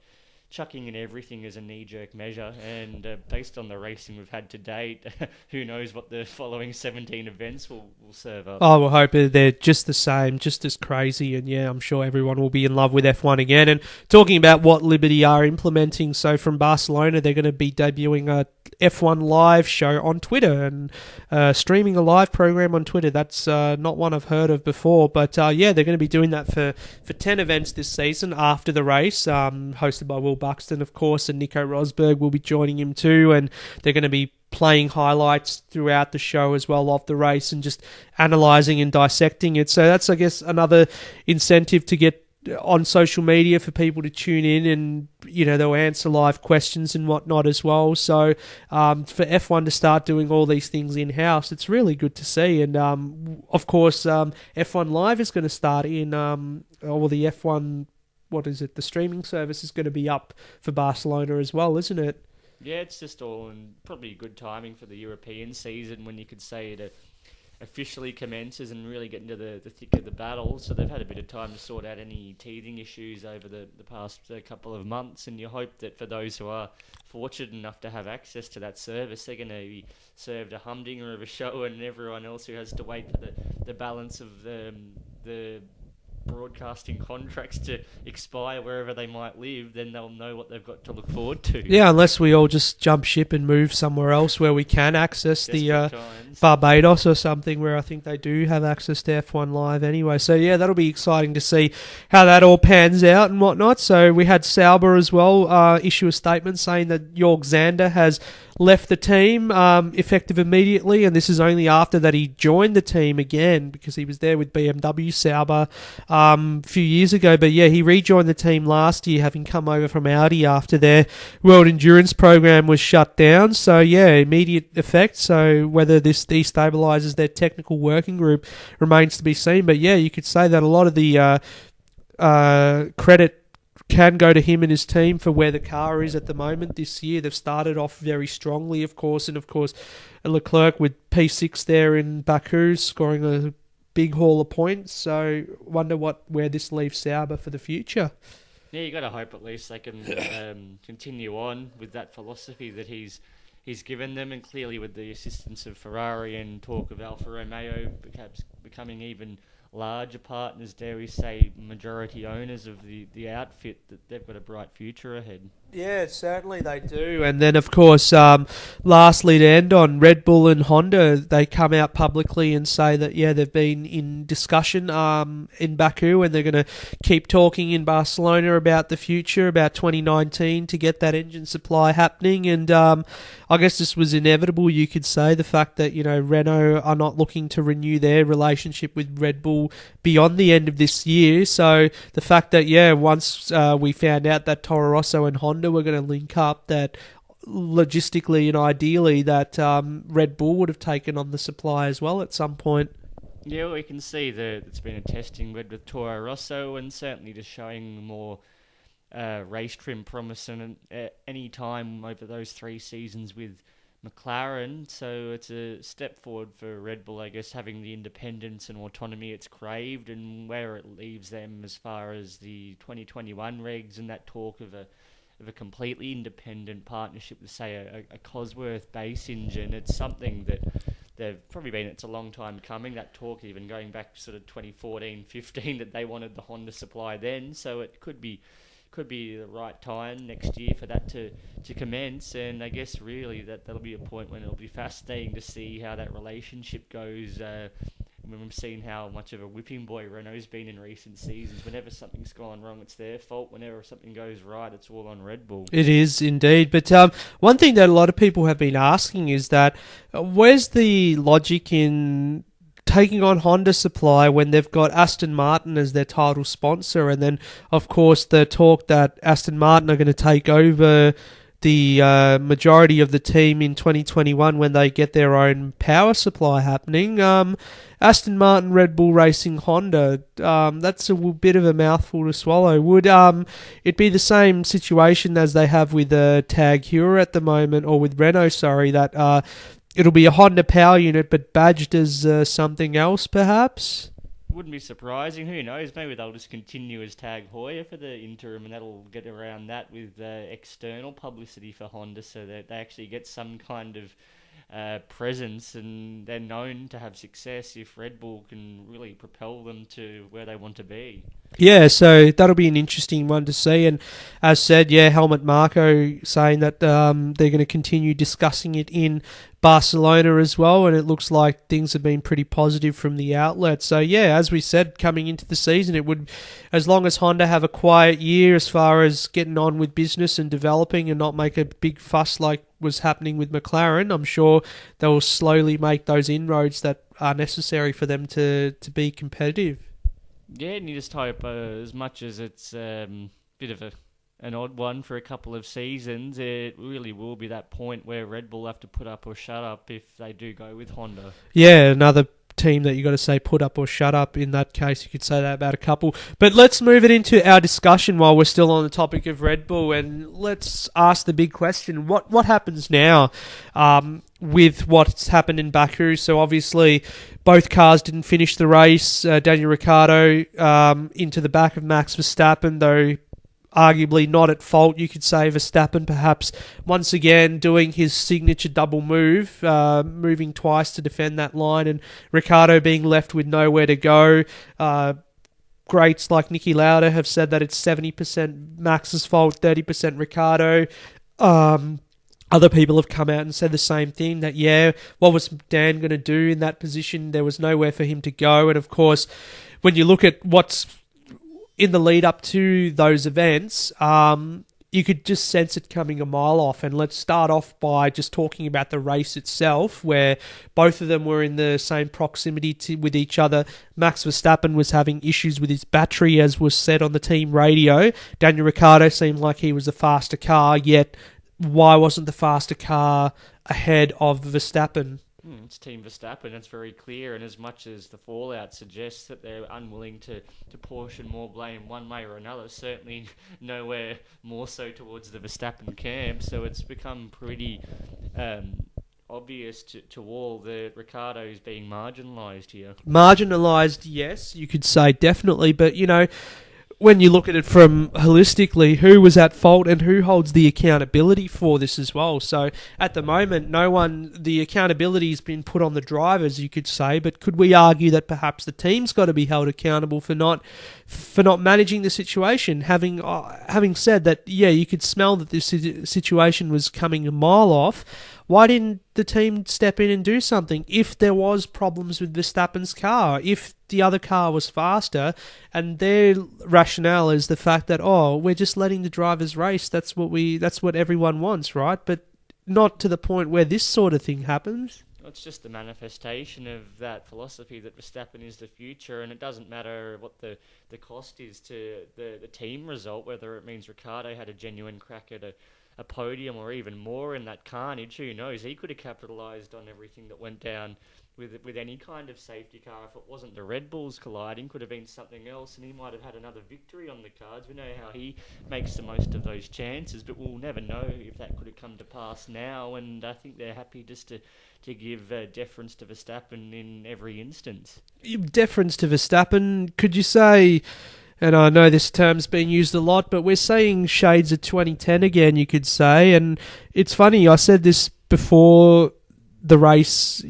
chucking in everything as a knee-jerk measure. And based on the racing we've had to date, who knows what the following 17 events will serve up. I will hope they're just the same, just as crazy. And yeah, I'm sure everyone will be in love with F1 again. And talking about what Liberty are implementing, so from Barcelona, they're going to be debuting a F1 live show on Twitter and streaming a live program on Twitter. That's not one I've heard of before, but they're going to be doing that for 10 events this season after the race, hosted by Will Buxton, of course, and Nico Rosberg will be joining him too, and they're going to be playing highlights throughout the show as well of the race and just analysing and dissecting it. So that's, I guess, another incentive to get on social media for people to tune in, and they'll answer live questions and whatnot as well. So for F1 to start doing all these things in-house, it's really good to see. And of course F1 Live is going to start in the F1, the streaming service is going to be up for Barcelona as well, isn't it? Yeah, it's just all in probably good timing for the European season, when you could say it officially commences and really get into the thick of the battle. So they've had a bit of time to sort out any teething issues over the past couple of months, and you hope that for those who are fortunate enough to have access to that service, they're going to be served a humdinger of a show, and everyone else who has to wait for the balance of the broadcasting contracts to expire wherever they might live, then they'll know what they've got to look forward to. Yeah, unless we all just jump ship and move somewhere else where we can access the Barbados or something, where I think they do have access to F1 Live anyway. So yeah, that'll be exciting to see how that all pans out and whatnot. So we had Sauber as well issue a statement saying that Jorg Zander has left the team effective immediately, and this is only after that he joined the team again, because he was there with BMW Sauber a few years ago. But yeah, he rejoined the team last year, having come over from Audi after their World Endurance program was shut down. So yeah, immediate effect. So whether this destabilises their technical working group remains to be seen. But yeah, you could say that a lot of the credit can go to him and his team for where the car is at the moment this year. They've started off very strongly, of course, and of course Leclerc with P6 there in Baku, scoring a big haul of points. So wonder where this leaves Sauber for the future. Yeah, you got to hope at least they can continue on with that philosophy that he's given them, and clearly with the assistance of Ferrari and talk of Alfa Romeo perhaps becoming even larger partners, dare we say, majority owners of the outfit, that they've got a bright future ahead. Yeah, certainly they do. And then, of course, lastly to end on, Red Bull and Honda, they come out publicly and say that, yeah, they've been in discussion in Baku, and they're going to keep talking in Barcelona about the future, about 2019, to get that engine supply happening. And I guess this was inevitable, you could say, the fact that, Renault are not looking to renew their relationship relationship with Red Bull beyond the end of this year. So the fact that, once we found out that Toro Rosso and Honda were going to link up, that logistically and ideally that Red Bull would have taken on the supply as well at some point. Yeah, we can see that it's been a testing bed with Toro Rosso, and certainly just showing more race trim promise and any time over those 3 seasons with McLaren. So it's a step forward for Red Bull, I guess, having the independence and autonomy it's craved, and where it leaves them as far as the 2021 regs and that talk of a completely independent partnership with, say, a Cosworth base engine. It's something that they've probably been, it's a long time coming, that talk even going back sort of 2014-15 that they wanted the Honda supply then. So it could be the right time next year for that to commence, and I guess really that'll be a point when it'll be fascinating to see how that relationship goes. When we've seen how much of a whipping boy Renault's been in recent seasons. Whenever something's gone wrong, it's their fault. Whenever something goes right, it's all on Red Bull. It is indeed. But one thing that a lot of people have been asking is that where's the logic in taking on Honda supply when they've got Aston Martin as their title sponsor? And then, of course, the talk that Aston Martin are going to take over the majority of the team in 2021 when they get their own power supply happening. Aston Martin, Red Bull Racing, Honda, that's a bit of a mouthful to swallow. Would it be the same situation as they have with Tag Heuer at the moment, or with Renault, that it'll be a Honda power unit but badged as something else, perhaps? Wouldn't be surprising. Who knows? Maybe they'll just continue as Tag Heuer for the interim, and that'll get around that with external publicity for Honda, so that they actually get some kind of presence, and they're known to have success if Red Bull can really propel them to where they want to be. Yeah, so that'll be an interesting one to see. And as said, Helmut Marko saying that they're going to continue discussing it in Barcelona as well, and it looks like things have been pretty positive from the outlet. So as we said, coming into the season, it would, as long as Honda have a quiet year as far as getting on with business and developing and not make a big fuss like was happening with McLaren, I'm sure they'll slowly make those inroads that are necessary for them to be competitive. Yeah, and you just hope, as much as it's a bit of an odd one for a couple of seasons, it really will be that point where Red Bull have to put up or shut up if they do go with Honda. Yeah, another team that you got to say put up or shut up. In that case, you could say that about a couple. But let's move it into our discussion while we're still on the topic of Red Bull, and let's ask the big question: what happens now with what's happened in Baku? So obviously, both cars didn't finish the race. Daniel Ricciardo into the back of Max Verstappen, though arguably not at fault, you could say. Verstappen perhaps once again doing his signature double move, moving twice to defend that line, and Ricciardo being left with nowhere to go. Greats like Niki Lauda have said that it's 70% Max's fault, 30% Ricciardo. Other people have come out and said the same thing, that what was Dan going to do in that position? There was nowhere for him to go. And of course, when you look at what's in the lead up to those events, you could just sense it coming a mile off. And let's start off by just talking about the race itself, where both of them were in the same proximity with each other. Max Verstappen was having issues with his battery, as was said on the team radio. Daniel Ricciardo seemed like he was the faster car, yet why wasn't the faster car ahead of Verstappen? It's Team Verstappen, it's very clear, and as much as the fallout suggests that they're unwilling to portion more blame one way or another, certainly nowhere more so towards the Verstappen camp, so it's become pretty obvious to all that Ricciardo is being marginalised here. Marginalised, yes, you could say, definitely, but when you look at it from holistically, who was at fault and who holds the accountability for this as well. So at the moment, the accountability has been put on the drivers, you could say, but could we argue that perhaps the team's got to be held accountable for not managing the situation? Having said that, you could smell that this situation was coming a mile off. Why didn't the team step in and do something? If there was problems with Verstappen's car, if the other car was faster, and their rationale is the fact that, we're just letting the drivers race. That's what everyone wants, right? But not to the point where this sort of thing happens. it's just the manifestation of that philosophy that Verstappen is the future, and it doesn't matter what the cost is to the team result, whether it means Ricciardo had a genuine crack at a podium or even more in that carnage. Who knows? He could have capitalised on everything that went down with any kind of safety car. If it wasn't the Red Bulls colliding, could have been something else, and he might have had another victory on the cards. We know how he makes the most of those chances, but we'll never know if that could have come to pass now, and I think they're happy just to give deference to Verstappen in every instance. Deference to Verstappen, could you say, and I know this term's been used a lot, but we're saying shades of 2010 again, you could say, and it's funny, I said this before the race,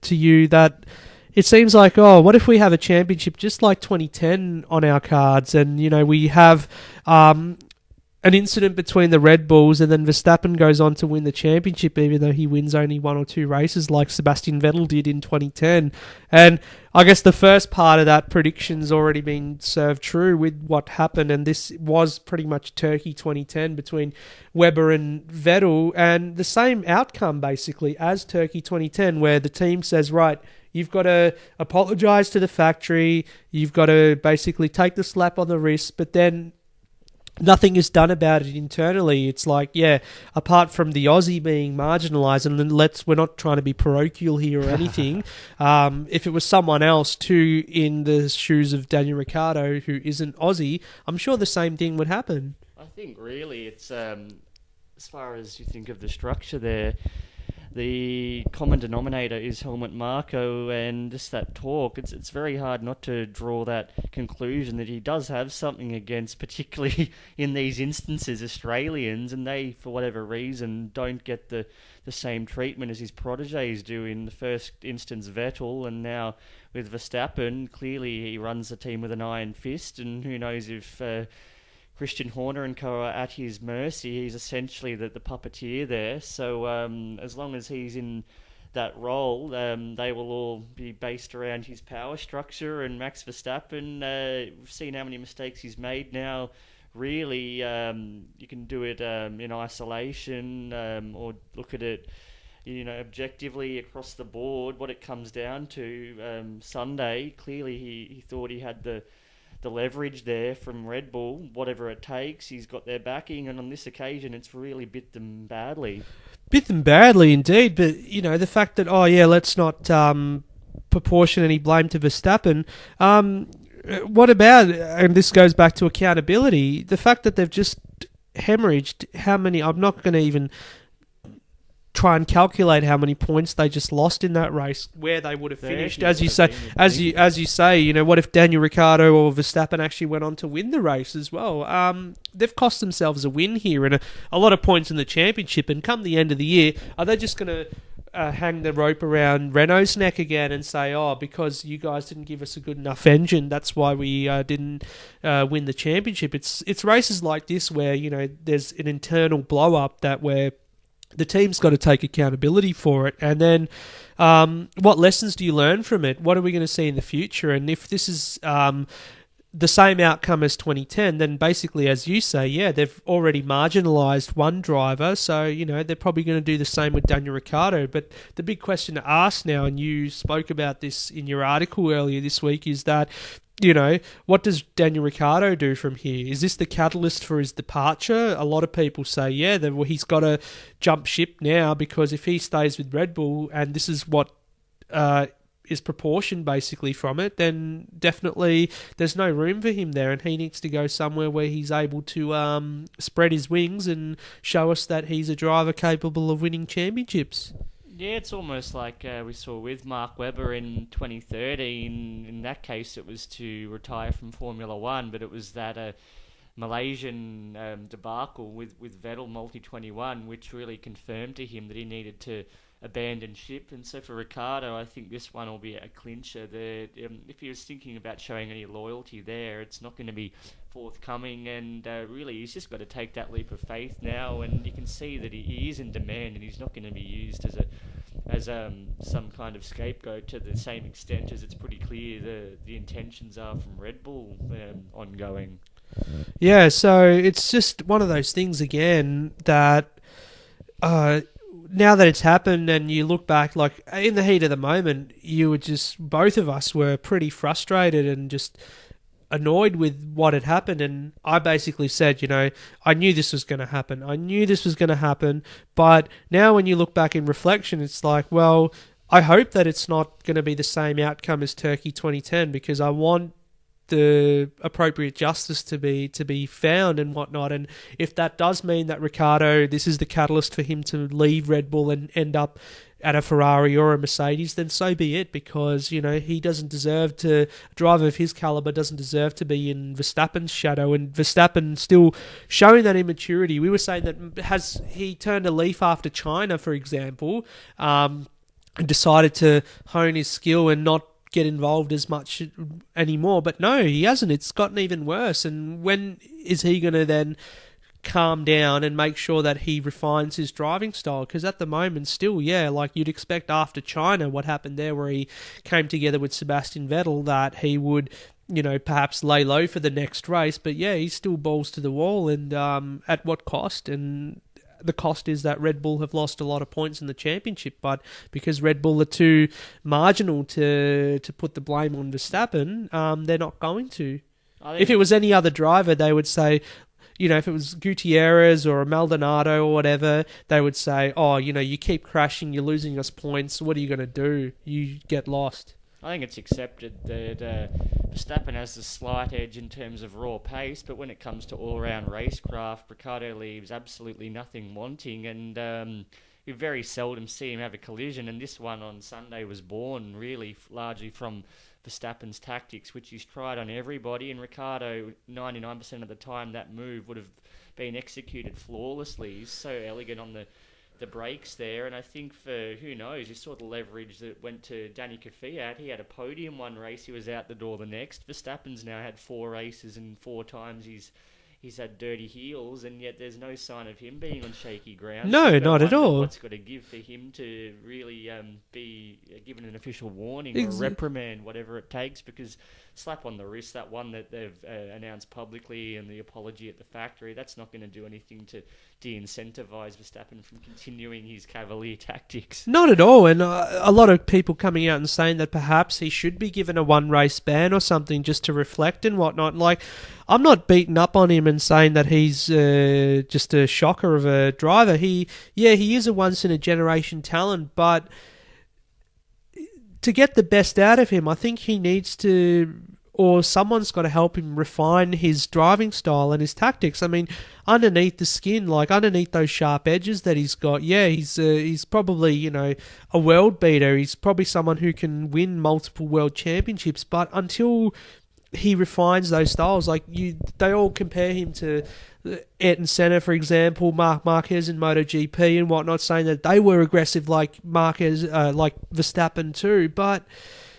to you, that it seems like, what if we have a championship just like 2010 on our cards, and we have an incident between the Red Bulls, and then Verstappen goes on to win the championship, even though he wins only one or two races like Sebastian Vettel did in 2010. And I guess the first part of that prediction's already been served true with what happened, and this was pretty much Turkey 2010 between Webber and Vettel, and the same outcome basically as Turkey 2010, where the team says, right, you've got to apologise to the factory, you've got to basically take the slap on the wrist, but then nothing is done about it internally. It's like, apart from the Aussie being marginalised, and then we're not trying to be parochial here or anything. If it was someone else too in the shoes of Daniel Ricciardo, who isn't Aussie, I'm sure the same thing would happen. I think really it's, as far as you think of the structure there, the common denominator is Helmut Marko, and just that talk, it's very hard not to draw that conclusion that he does have something against, particularly in these instances, Australians, and they, for whatever reason, don't get the same treatment as his protégés do. In the first instance, Vettel, and now with Verstappen, clearly he runs the team with an iron fist, and who knows if Christian Horner and co are at his mercy. He's essentially the puppeteer there. So as long as he's in that role, they will all be based around his power structure. And Max Verstappen, we've seen how many mistakes he's made now. Really, you can do it in isolation or look at it objectively across the board. What it comes down to Sunday, clearly he thought he had the leverage there from Red Bull, whatever it takes. He's got their backing, and on this occasion, it's really bit them badly. Bit them badly indeed, but, the fact that, let's not proportion any blame to Verstappen. What about, and this goes back to accountability, the fact that they've just hemorrhaged how many, I'm not going to even try and calculate how many points they just lost in that race, where they would have finished. As you say, what if Daniel Ricciardo or Verstappen actually went on to win the race as well? They've cost themselves a win here and a lot of points in the championship. And come the end of the year, are they just going to hang the rope around Renault's neck again and say, because you guys didn't give us a good enough engine, that's why we didn't win the championship? It's races like this where there's an internal blow up where the team's got to take accountability for it. And then what lessons do you learn from it? What are we going to see in the future? And if this is the same outcome as 2010, then basically, as you say, they've already marginalised one driver. So, they're probably going to do the same with Daniel Ricciardo. But the big question to ask now, and you spoke about this in your article earlier this week, is that, what does Daniel Ricciardo do from here? Is this the catalyst for his departure? A lot of people say, he's got to jump ship now, because if he stays with Red Bull and this is what is proportioned basically from it, then definitely there's no room for him there, and he needs to go somewhere where he's able to spread his wings and show us that he's a driver capable of winning championships. Yeah, it's almost like we saw with Mark Webber in 2013. In that case, it was to retire from Formula One, but it was that Malaysian debacle with Vettel multi-21, which really confirmed to him that he needed to abandon ship. And so for Ricciardo, I think this one will be a clincher. If he was thinking about showing any loyalty there, it's not going to be forthcoming, and really he's just got to take that leap of faith now, and you can see that he is in demand, and he's not going to be used as some kind of scapegoat to the same extent as it's pretty clear the intentions are from Red Bull ongoing. Yeah, so it's just one of those things again that now that it's happened and you look back, like in the heat of the moment, both of us were pretty frustrated and just annoyed with what had happened. And I basically said, I knew this was going to happen. I knew this was going to happen. But now when you look back in reflection, it's like, well, I hope that it's not going to be the same outcome as Turkey 2010, because I want the appropriate justice to be found and whatnot. And if that does mean that Ricciardo, this is the catalyst for him to leave Red Bull and end up at a Ferrari or a Mercedes, then so be it, because he doesn't deserve to, a driver of his caliber doesn't deserve to be in Verstappen's shadow. And Verstappen still showing that immaturity. We were saying that, has he turned a leaf after China, for example, and decided to hone his skill and not get involved as much anymore? But no, he hasn't. It's gotten even worse. And when is he going to then calm down and make sure that he refines his driving style? Because at the moment still, like you'd expect after China, what happened there where he came together with Sebastian Vettel, that he would perhaps lay low for the next race. But he's still balls to the wall. And at what cost? And the cost is that Red Bull have lost a lot of points in the championship, but because Red Bull are too marginal to put the blame on Verstappen, they're not going to. If it was any other driver, they would say, if it was Gutierrez or Maldonado or whatever, they would say, oh, you keep crashing, you're losing us points, what are you going to do? You get lost. I think it's accepted that Verstappen has a slight edge in terms of raw pace, but when it comes to all-round racecraft, Ricciardo leaves absolutely nothing wanting, and we very seldom see him have a collision, and this one on Sunday was born really largely from Verstappen's tactics, which he's tried on everybody, and Ricciardo, 99% of the time, that move would have been executed flawlessly. He's so elegant on the brakes there, and I think for, who knows, you saw the leverage that went to Danny Kvyat. He had a podium one race, he was out the door the next. Verstappen's now had 4 races, and 4 times he's had dirty heels, and yet there's no sign of him being on shaky ground. No, not at all. What's got to give for him to really be given an official warning or a reprimand, whatever it takes, because slap on the wrist, that one that they've announced publicly, and the apology at the factory, that's not going to do anything to de-incentivise Verstappen from continuing his cavalier tactics. Not at all, and a lot of people coming out and saying that perhaps he should be given a 1-race ban or something just to reflect and whatnot. Like, I'm not beating up on him and saying that he's just a shocker of a driver. He is a once-in-a-generation talent, but to get the best out of him, I think he needs to, or someone's got to help him refine his driving style and his tactics. I mean, underneath the skin, like underneath those sharp edges that he's got, he's probably, a world beater. He's probably someone who can win multiple world championships, but until he refines those styles, they all compare him to Ayrton Senna, for example, Marc Marquez in MotoGP and whatnot, saying that they were aggressive like Marquez, like Verstappen too. But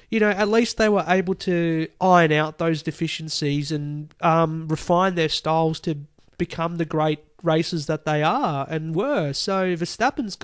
at least they were able to iron out those deficiencies and refine their styles to become the great racers that they are and were. So Verstappen's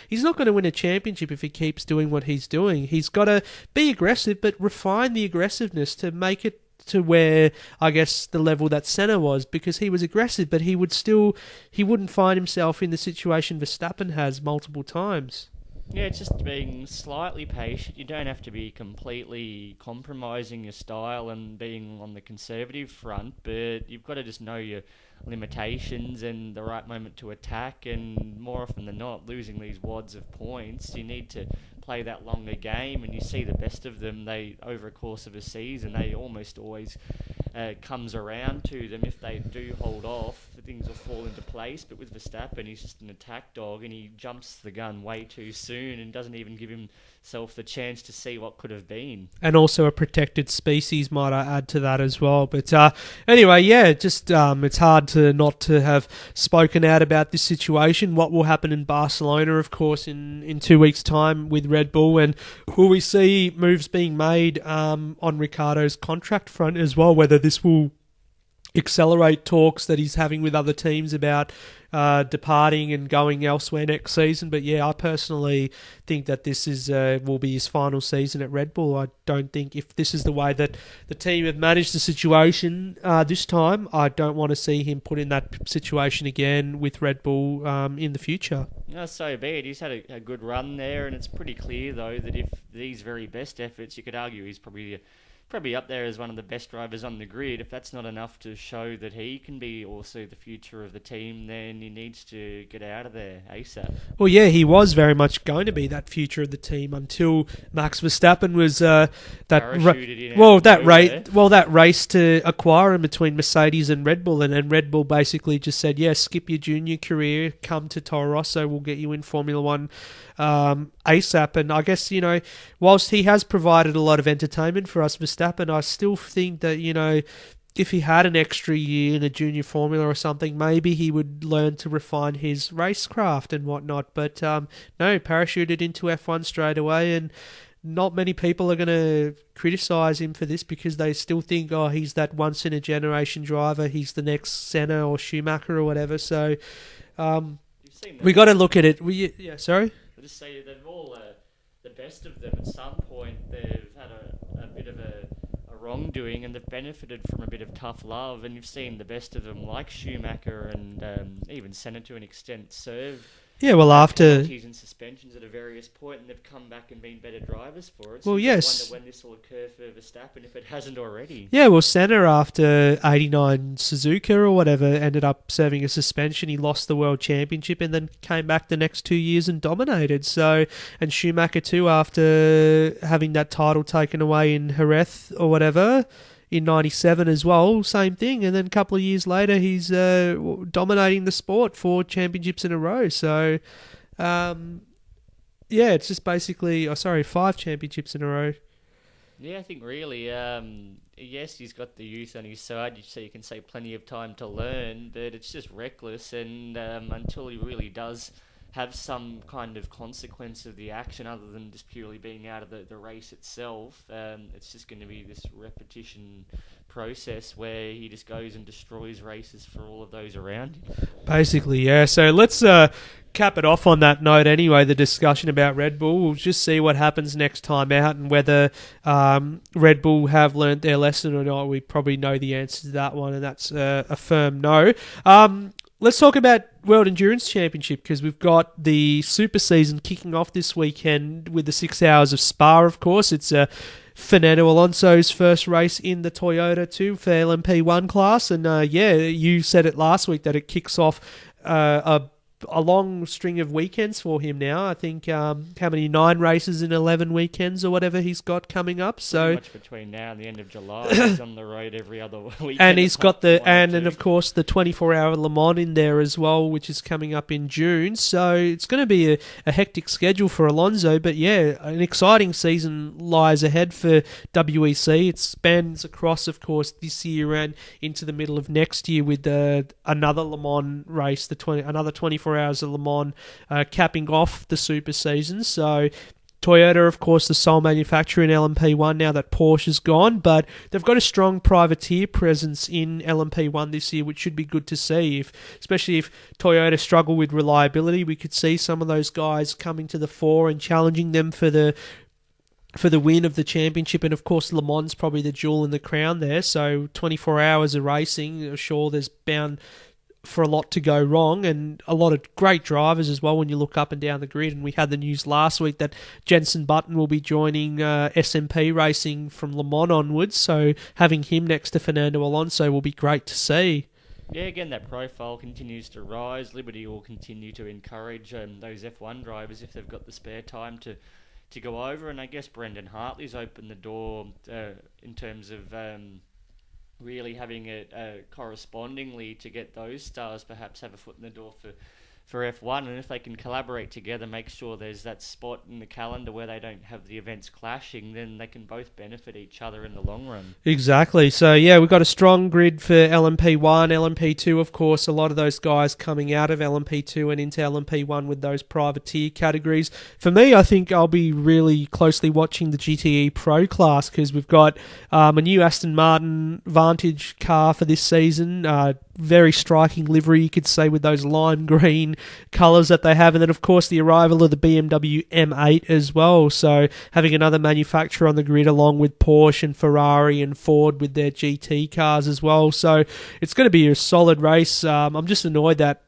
he's not going to win a championship if he keeps doing what he's doing. He's got to be aggressive, but refine the aggressiveness to make it to where, I guess, the level that Senna was, because he was aggressive, but he wouldn't find himself in the situation Verstappen has multiple times. Yeah, it's just being slightly patient. You don't have to be completely compromising your style and being on the conservative front, but you've got to just know your limitations and the right moment to attack, and more often than not, losing these wads of points, you need to play that longer game, and you see the best of them, over a course of a season, they almost always comes around to them. If they do hold off, things will fall into place. But with Verstappen, he's just an attack dog, and he jumps the gun way too soon and doesn't even give himself the chance to see what could have been. And also a protected species, might I add to that as well. But anyway, just it's hard not to have spoken out about this situation. What will happen in Barcelona, of course, in 2 weeks' time with Red Bull, and will we see moves being made on Ricciardo's contract front as well, whether this will accelerate talks that he's having with other teams about departing and going elsewhere next season. But yeah, I personally think that this is will be his final season at Red Bull. I don't think, if this is the way that the team have managed the situation this time, I don't want to see him put in that situation again with Red Bull in the future. No, so be it. He's had a good run there, and it's pretty clear though that if these very best efforts, you could argue he's probably up there as one of the best drivers on the grid. If that's not enough to show that he can be also the future of the team, then he needs to get out of there ASAP. Well, yeah, he was very much going to be that future of the team until Max Verstappen was that race to acquire him between Mercedes and Red Bull, and Red Bull basically just said, yeah, skip your junior career, come to Toro Rosso, we'll get you in Formula One ASAP. And I guess, whilst he has provided a lot of entertainment for us, Verstappen, I still think that, if he had an extra year in a junior formula or something, maybe he would learn to refine his racecraft and whatnot. But no, parachuted into F1 straight away, and not many people are going to criticise him for this because they still think, oh, he's that once-in-a-generation driver, he's the next Senna or Schumacher or whatever. So we got to look at it. Sorry? I'll just say they've all, the best of them at some point, they've had a bit of a wrongdoing, and they've benefited from a bit of tough love, and you've seen the best of them like Schumacher and even Senna to an extent serve after penalties and suspensions at a various point, and they've come back and been better drivers for it. So yes. I wonder when this will occur for Verstappen if it hasn't already. Yeah, well, Senna after '89 Suzuka or whatever ended up serving a suspension. He lost the World Championship and then came back the next 2 years and dominated. So, and Schumacher too, after having that title taken away in Jerez or whatever in '97 as well, same thing. And then a couple of years later, he's dominating the sport 4 championships in a row. So, it's just basically, 5 championships in a row. Yeah, I think really, yes, he's got the youth on his side, so you can say plenty of time to learn, but it's just reckless, and until he really does have some kind of consequence of the action other than just purely being out of the race itself, it's just going to be this repetition process where he just goes and destroys races for all of those around him. Basically, yeah. So let's cap it off on that note anyway, the discussion about Red Bull. We'll just see what happens next time out and whether Red Bull have learnt their lesson or not. We probably know the answer to that one, and that's a firm no. Let's talk about World Endurance Championship, because we've got the super season kicking off this weekend with the 6 hours of Spa, of course. It's Fernando Alonso's first race in the Toyota too for LMP1 class. And you said it last week that it kicks off a long string of weekends for him now. I think how many 9 races in 11 weekends or whatever he's got coming up. So pretty much between now and the end of July, he's on the road every other weekend. And he's got and of course the 24-hour Le Mans in there as well, which is coming up in June. So it's going to be a hectic schedule for Alonso. But yeah, an exciting season lies ahead for WEC. It spans across, of course, this year and into the middle of next year with another Le Mans race, another 24 hours of Le Mans, capping off the super season. So Toyota, of course, the sole manufacturer in LMP1 now that Porsche's gone, but they've got a strong privateer presence in LMP1 this year, which should be good to see. Especially if Toyota struggle with reliability, we could see some of those guys coming to the fore and challenging them for the win of the championship. And of course, Le Mans probably the jewel in the crown there. So 24 hours of racing, sure, there's bound for a lot to go wrong, and a lot of great drivers as well when you look up and down the grid. And we had the news last week that Jenson Button will be joining SMP Racing from Le Mans onwards, so having him next to Fernando Alonso will be great to see. Yeah, again, that profile continues to rise. Liberty will continue to encourage those F1 drivers if they've got the spare time to go over, and I guess Brendan Hartley's opened the door in terms of really having it correspondingly to get those stars perhaps have a foot in the door for F1, and if they can collaborate together, make sure there's that spot in the calendar where they don't have the events clashing, then they can both benefit each other in the long run. Exactly. So, yeah, we've got a strong grid for LMP1, LMP2, of course. A lot of those guys coming out of LMP2 and into LMP1 with those privateer categories. For me, I think I'll be really closely watching the GTE Pro class because we've got a new Aston Martin Vantage car for this season. Very striking livery, you could say, with those lime green colours that they have. And then, of course, the arrival of the BMW M8 as well. So having another manufacturer on the grid along with Porsche and Ferrari and Ford with their GT cars as well. So it's going to be a solid race. I'm just annoyed that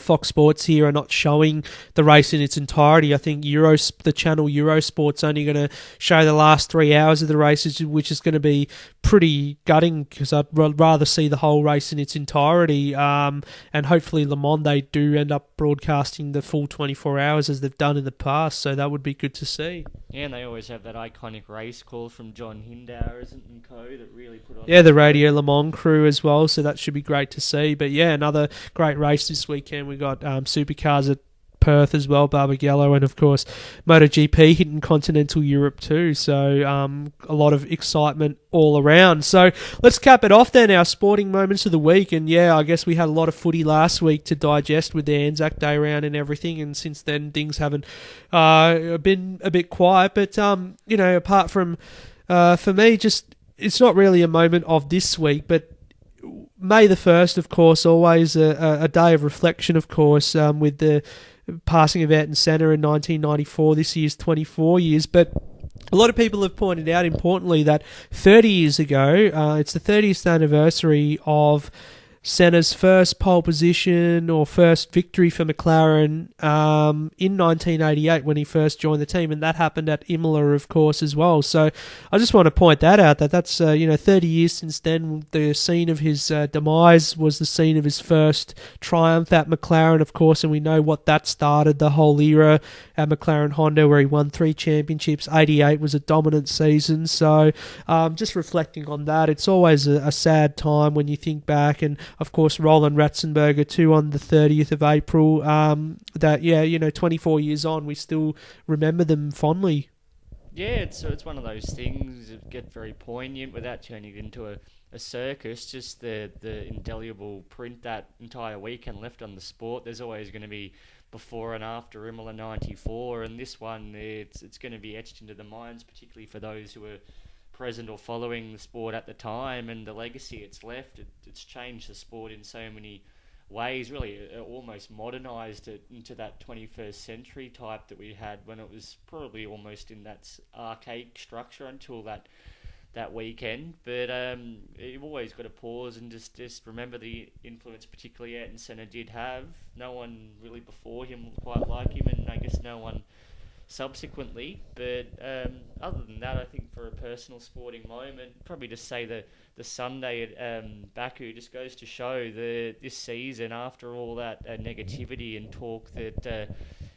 Fox Sports here are not showing the race in its entirety. I think the channel Eurosport's only going to show the last 3 hours of the race, which is going to be pretty gutting because I'd rather see the whole race in its entirety. And hopefully Le Mans, they do end up broadcasting the full 24 hours as they've done in the past, so that would be good to see. Yeah, and they always have that iconic race call from John Hindauer, isn't and co, that really put on... Yeah, the Radio Le Mans crew as well, so that should be great to see. But yeah, another great race this weekend. We got supercars at Perth as well, Barbagallo, and of course MotoGP hitting continental Europe too. So a lot of excitement all around. So let's cap it off then, our sporting moments of the week. And yeah, I guess we had a lot of footy last week to digest with the Anzac Day round and everything, and since then things haven't been a bit quiet. But apart from for me, just it's not really a moment of this week, but May the 1st, of course, always a day of reflection, of course, with the passing of Ayrton Senna in 1994. This year's 24 years, but a lot of people have pointed out, importantly, that 30 years ago, it's the 30th anniversary of Senna's first pole position or first victory for McLaren in 1988 when he first joined the team, and that happened at Imola, of course, as well. So I just want to point that out, that's 30 years since then. The scene of his demise was the scene of his first triumph at McLaren, of course, and we know what that started, the whole era at McLaren Honda where he won 3 championships. 88 was a dominant season. So just reflecting on that, it's always a sad time when you think back. And of course, Roland Ratzenberger too on the 30th of April. 24 years on, we still remember them fondly. Yeah, it's one of those things that get very poignant without turning it into a circus. Just the indelible print that entire weekend left on the sport. There's always going to be before and after Imola 94, and this one, it's going to be etched into the minds, particularly for those who were present or following the sport at the time, and the legacy it's left. It's changed the sport in so many ways, really almost modernised it into that 21st century type that we had when it was probably almost in that archaic structure until that weekend. But you've always got to pause and just remember the influence particularly Ayrton Senna did have. No one really before him quite like him, and I guess no one subsequently. But other than that, I think for a personal sporting moment, probably just say the Sunday at Baku just goes to show this season, after all that negativity and talk that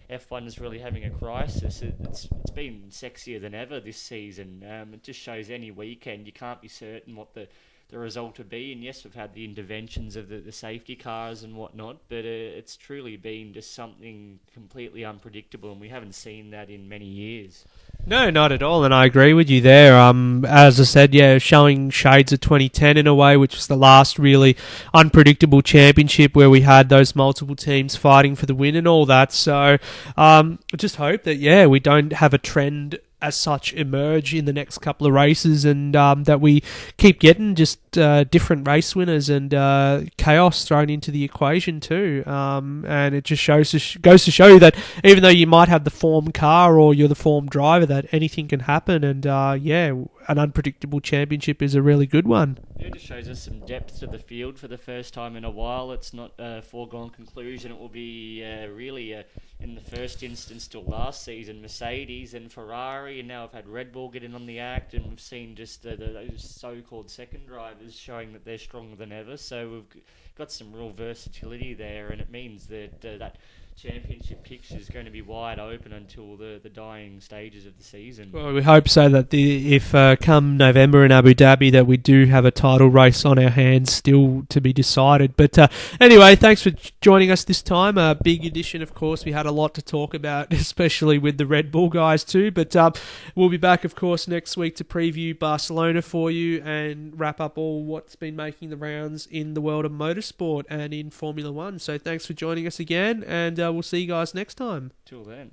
F1 is really having a crisis, it's been sexier than ever this season. It just shows any weekend you can't be certain what the result would be. And yes, we've had the interventions of the safety cars and whatnot, but it's truly been just something completely unpredictable, and we haven't seen that in many years. No, not at all, and I agree with you there. As I said, showing shades of 2010 in a way, which was the last really unpredictable championship where we had those multiple teams fighting for the win and all that. So I just hope that, we don't have a trend as such emerge in the next couple of races, and that we keep getting just different race winners and chaos thrown into the equation too. And it just goes to show you that even though you might have the form car or you're the form driver, that anything can happen. And an unpredictable championship is a really good one. It just shows us some depth to the field for the first time in a while. It's not a foregone conclusion. It will be really in the first instance till last season, Mercedes and Ferrari, and now I've had Red Bull get in on the act, and we've seen just those so-called second drivers showing that they're stronger than ever. So we've got some real versatility there, and it means that that championship picture is going to be wide open until the dying stages of the season. Well, we hope so that if come November in Abu Dhabi that we do have a title race on our hands still to be decided. But anyway, thanks for joining us this time. A big edition, of course. We had a lot to talk about, especially with the Red Bull guys too. But we'll be back, of course, next week to preview Barcelona for you and wrap up all what's been making the rounds in the world of motorsport and in Formula One. So thanks for joining us again, and we'll see you guys next time. Till then.